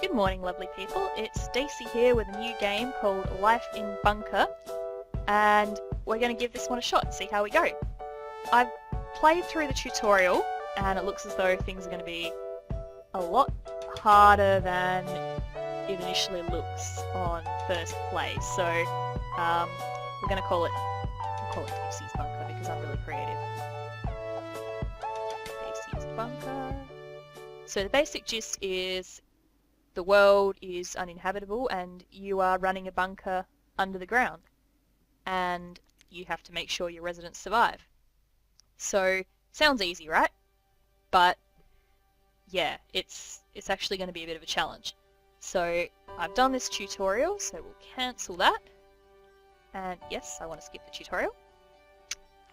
Good morning, lovely people. It's Daicey here with a new game called Life in Bunker, and we're going to give this one a shot and see how we go. I've played through the tutorial, and it looks as though things are going to be a lot harder than it initially looks on first play. So we're going to call it Daicey's Bunker because I'm really creative. Daicey's Bunker. So the basic gist is the world is uninhabitable and you are running a bunker under the ground and you have to make sure your residents survive. So sounds easy, right? But yeah, it's actually going to be a bit of a challenge. So I've done this tutorial, so we'll cancel that. And yes, I want to skip the tutorial.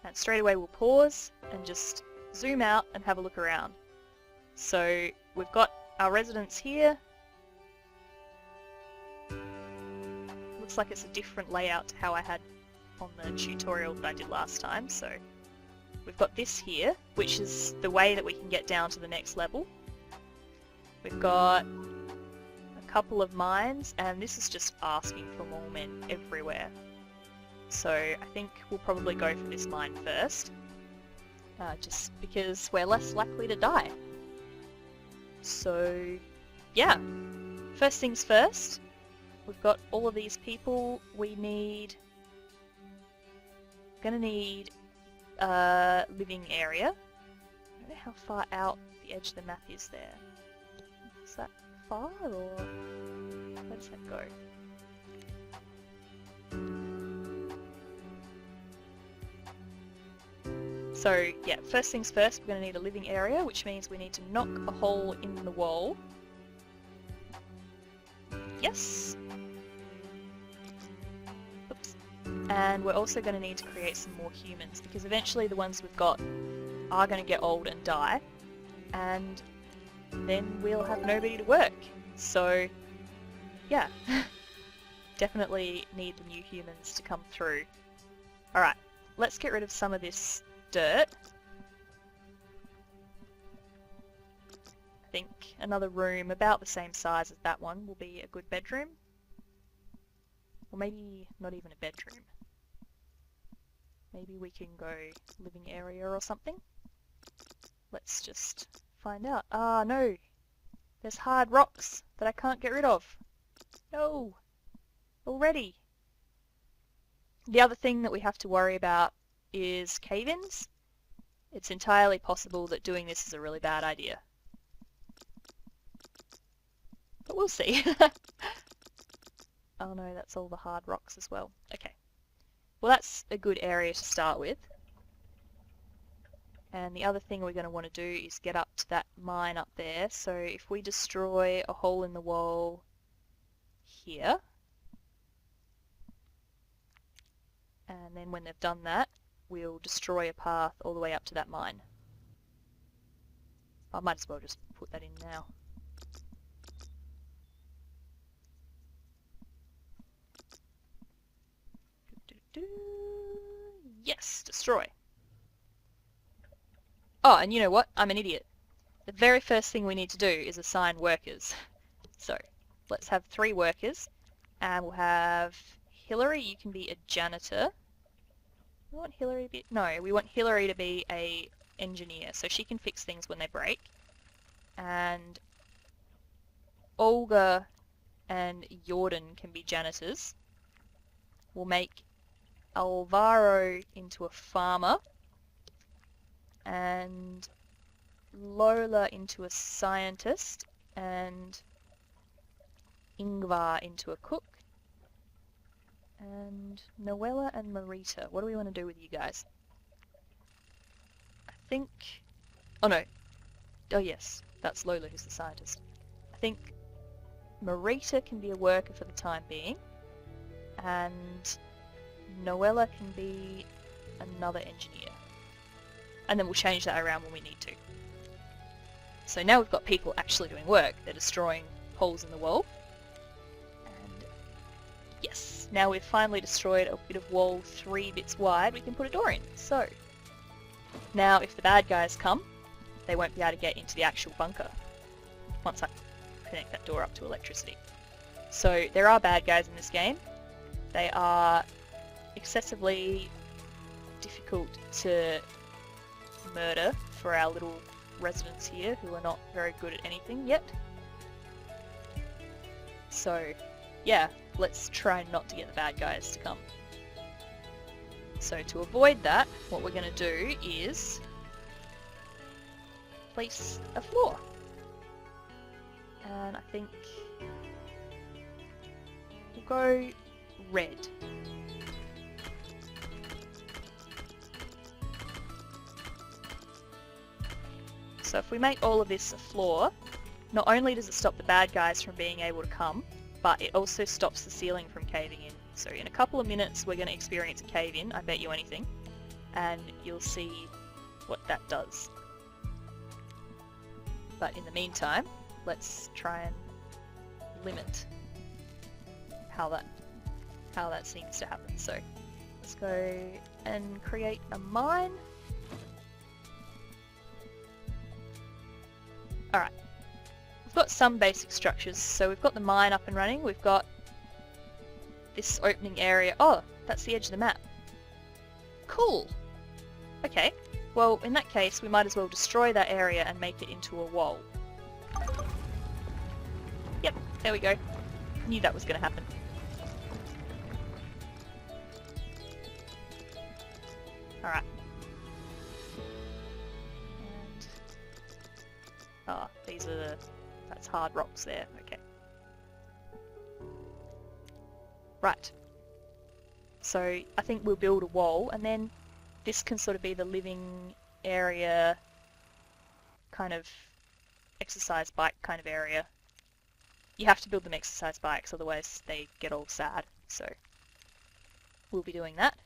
And straight away we'll pause and just zoom out and have a look around. So we've got our residents here. Looks like it's a different layout to how I had on the tutorial that I did last time. So we've got this here, which is the way that we can get down to the next level. We've got a couple of mines, and this is just asking for more men everywhere. So I think we'll probably go for this mine first, just because we're less likely to die. So yeah, first things first, we've got all of these people. We're gonna need a living area. I don't know how far out the edge of the map is there. Is that far, or where does that go? So yeah, first things first, we're going to need a living area, which means we need to knock a hole in the wall. Yes. Oops. And we're also going to need to create some more humans, because eventually the ones we've got are going to get old and die, and then we'll have nobody to work. So yeah, definitely need the new humans to come through. Alright, let's get rid of some of this dirt. I think another room about the same size as that one will be a good bedroom. Or maybe not even a bedroom. Maybe we can go living area or something. Let's just find out. Ah, no! There's hard rocks that I can't get rid of. No! Already! The other thing that we have to worry about is cave-ins. It's entirely possible that doing this is a really bad idea. But we'll see. Oh no, that's all the hard rocks as well. Okay. Well, that's a good area to start with. And the other thing we're going to want to do is get up to that mine up there. So if we destroy a hole in the wall here, and then when they've done that, we'll destroy a path all the way up to that mine. I might as well just put that in now. Yes, destroy. Oh, and you know what? I'm an idiot. The very first thing we need to do is assign workers. So, let's have 3 workers, and we'll have Hillary, you can be a janitor. We want Hillary to be... No, we want Hillary to be a engineer, so she can fix things when they break. And Olga and Warden can be janitors. We'll make Alvaro into a farmer. And Lola into a scientist. And Ingvar into a cook. And Noella and Marita. What do we want to do with you guys? I think... Oh no. Oh yes, that's Lola who's the scientist. I think Marita can be a worker for the time being. And Noella can be another engineer. And then we'll change that around when we need to. So now we've got people actually doing work. They're destroying holes in the wall. Yes, now we've finally destroyed a bit of wall 3 bits wide, we can put a door in. So, now if the bad guys come, they won't be able to get into the actual bunker. Once I connect that door up to electricity. So there are bad guys in this game. They are excessively difficult to murder for our little residents here who are not very good at anything yet. So yeah, let's try not to get the bad guys to come. So to avoid that, what we're going to do is place a floor. And I think we'll go red. So if we make all of this a floor, not only does it stop the bad guys from being able to come, but it also stops the ceiling from caving in. So in a couple of minutes we're going to experience a cave-in, I bet you anything, and you'll see what that does. But in the meantime, let's try and limit how that seems to happen. So let's go and create a mine. Alright, we've got some basic structures. So we've got the mine up and running, we've got this opening area. Oh, that's the edge of the map. Cool! Okay, well in that case we might as well destroy that area and make it into a wall. Yep, there we go. Knew that was going to happen. Alright. Ah, that's hard rocks there, okay. Right. So I think we'll build a wall, and then this can sort of be the living area, kind of exercise bike kind of area. You have to build them exercise bikes, otherwise they get all sad, so we'll be doing that.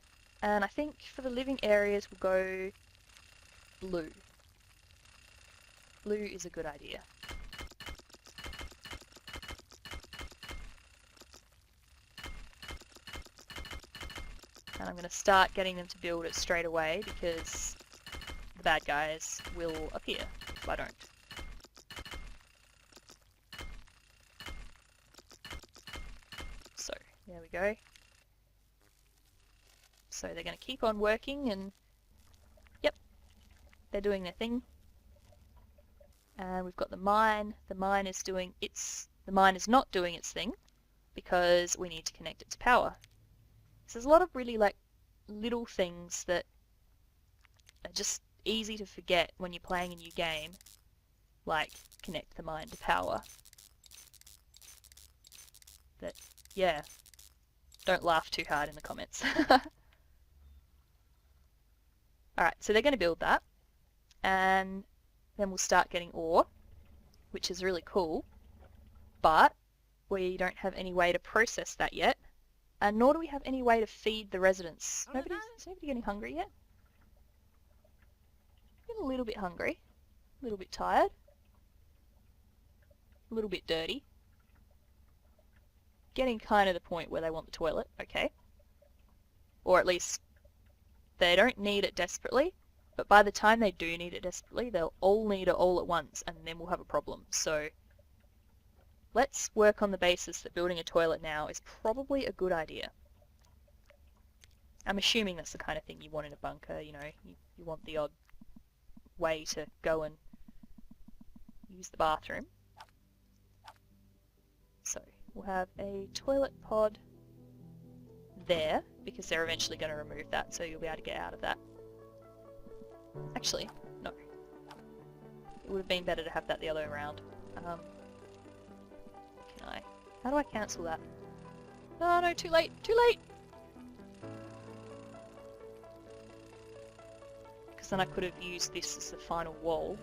And I think for the living areas we'll go blue. Blue is a good idea. And I'm going to start getting them to build it straight away because the bad guys will appear if I don't. So, there we go. So they're going to keep on working and yep, they're doing their thing. And we've got the mine. The mine is not doing its thing because we need to connect it to power. So there's a lot of really like little things that are just easy to forget when you're playing a new game, like connect the mine to power. But yeah, don't laugh too hard in the comments. Alright, so they're going to build that, and then we'll start getting ore, which is really cool, but we don't have any way to process that yet, and nor do we have any way to feed the residents. Is nobody getting hungry yet? Getting a little bit hungry, a little bit tired, a little bit dirty. Getting kind of the point where they want the toilet, okay. Or at least they don't need it desperately, but by the time they do need it desperately, they'll all need it all at once, and then we'll have a problem. So let's work on the basis that building a toilet now is probably a good idea. I'm assuming that's the kind of thing you want in a bunker, you know, you want the odd way to go and use the bathroom. So we'll have a toilet pod there, because they're eventually going to remove that, so you'll be able to get out of that. Actually, no. It would have been better to have that the other way around. How do I cancel that? Oh no, too late! Too late! Because then I could have used this as the final wall.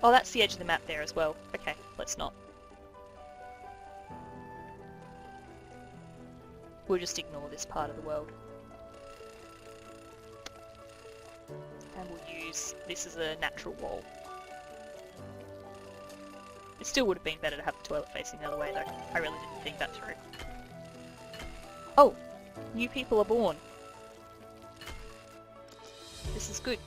Oh, that's the edge of the map there as well. Okay, let's not. We'll just ignore this part of the world. And we'll use this as a natural wall. It still would have been better to have the toilet facing the other way though. I really didn't think that through. Oh! New people are born. This is good.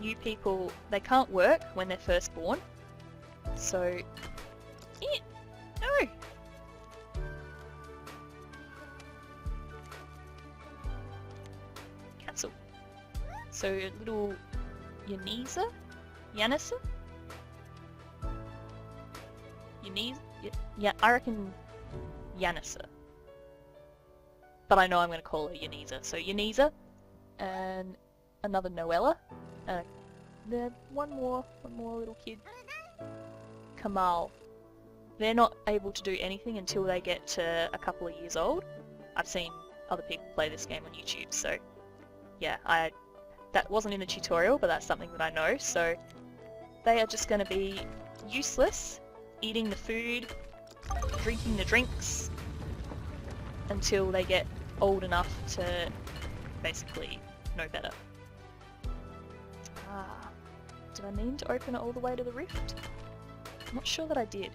you people, they can't work when they're first born. So, no! Cancel. So, little Yanisa? Yanisa? Yeah, I reckon Yanisa. But I know I'm going to call her Yanisa. So Yanisa and another Noella. Then one more little kid. Kamal. They're not able to do anything until they get to a couple of years old. I've seen other people play this game on YouTube, so yeah, that wasn't in the tutorial, but that's something that I know. So they are just going to be useless, eating the food, drinking the drinks, until they get old enough to basically know better. Did I mean to open it all the way to the rift? I'm not sure that I did.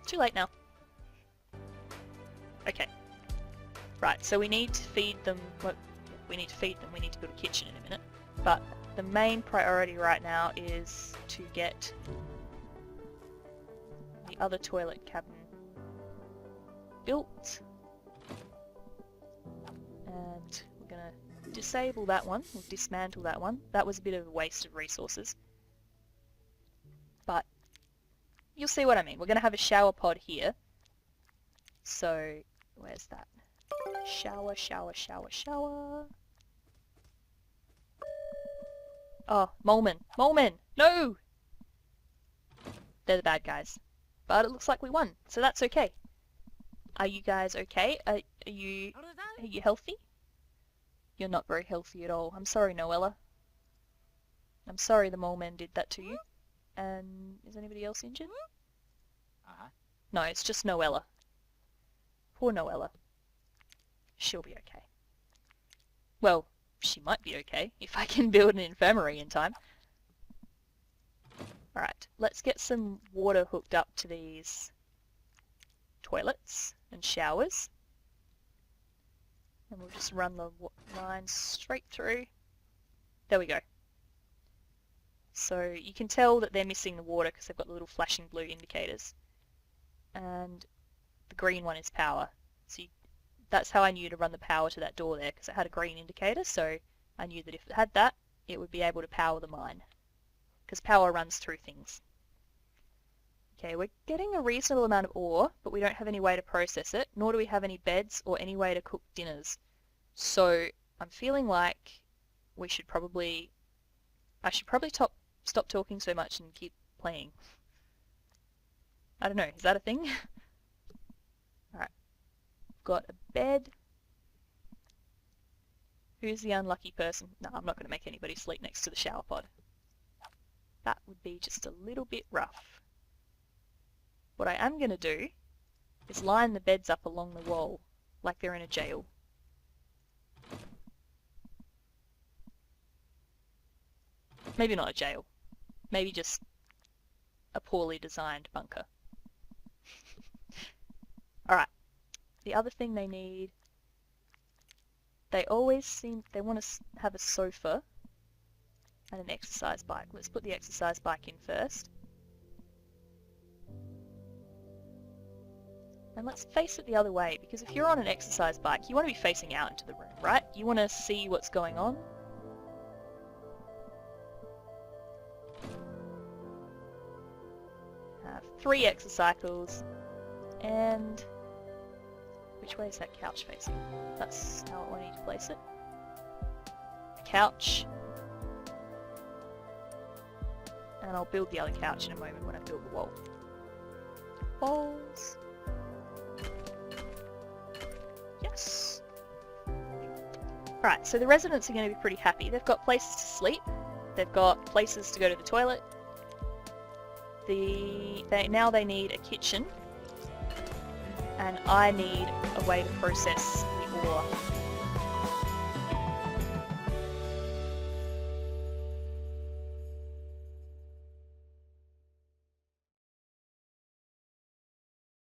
Too late now. Okay. Right, so we need to feed them. Well, we need to feed them. We need to build a kitchen in a minute. But the main priority right now is to get the other toilet cabin built. And we're going to disable that one. We'll dismantle that one. That was a bit of a waste of resources. But you'll see what I mean. We're going to have a shower pod here. So, where's that? Shower, shower, shower, shower. Oh, Moleman. Moleman! No! They're the bad guys. But it looks like we won, so that's okay. Are you guys okay? Are you healthy? You're not very healthy at all. I'm sorry, Noella. I'm sorry the Moleman did that to you. And is anybody else injured? No, it's just Noella. Poor Noella. She'll be okay. Well, she might be okay if I can build an infirmary in time. Alright, let's get some water hooked up to these toilets and showers. And we'll just run the line straight through. There we go. So you can tell that they're missing the water because they've got the little flashing blue indicators. And the green one is power. So that's how I knew to run the power to that door there, because it had a green indicator, so I knew that if it had that, it would be able to power the mine. Because power runs through things. Okay, we're getting a reasonable amount of ore, but we don't have any way to process it, nor do we have any beds or any way to cook dinners. So I'm feeling like I should probably stop talking so much and keep playing. I don't know, is that a thing? Alright. Got a bed. Who's the unlucky person? No, I'm not going to make anybody sleep next to the shower pod. That would be just a little bit rough. What I am going to do is line the beds up along the wall, like they're in a jail. Maybe not a jail. Maybe just a poorly designed bunker. Alright. The other thing they need, they want to have a sofa and an exercise bike. Let's put the exercise bike in first. And let's face it the other way, because if you're on an exercise bike, you want to be facing out into the room, right? You want to see what's going on. Have 3 exercycles, and which way is that couch facing? That's how I need to place it. A couch. And I'll build the other couch in a moment when I build the wall. Walls. Yes. Alright, so the residents are going to be pretty happy. They've got places to sleep. They've got places to go to the toilet. Now they need a kitchen. And I need a way to process the ore.